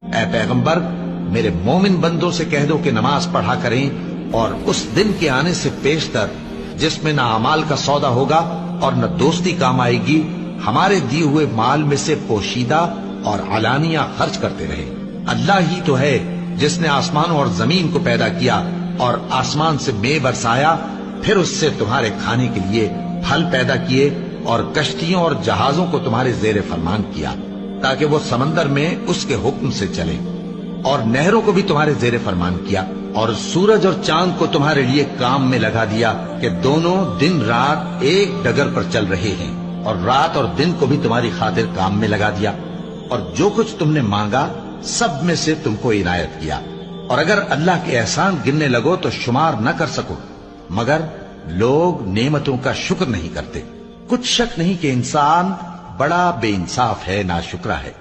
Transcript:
ऐ पैगंबर, मेरे मोमिन बंदों से कह दो कि नमाज पढ़ा करें और उस दिन के आने से पेशतर जिसमें न अमाल का सौदा होगा और न दोस्ती काम आएगी, हमारे दिए हुए माल में से पोशीदा और अलानिया खर्च करते रहे। अल्लाह ही तो है जिसने आसमानों और जमीन को पैदा किया और आसमान से मे बरसाया, फिर उससे तुम्हारे खाने के लिए फल पैदा किए और कश्तियों और जहाजों को तुम्हारे जेर फरमान किया ताकि वो समंदर में उसके हुक्म से चले, और नहरों को भी तुम्हारे जेर फरमान किया, और सूरज और चांद को तुम्हारे लिए काम में लगा दिया कि दोनों दिन रात एक डगर पर चल रहे हैं, और रात और दिन को भी तुम्हारी खातिर काम में लगा दिया, और जो कुछ तुमने मांगा सब में से तुमको इनायत किया। और अगर अल्लाह के एहसान गिनने लगो तो शुमार न कर सको, मगर लोग नेमतों का शुक्र नहीं करते। कुछ शक नहीं कि इंसान बड़ा बेइंसाफ है, नाशुक्रा है।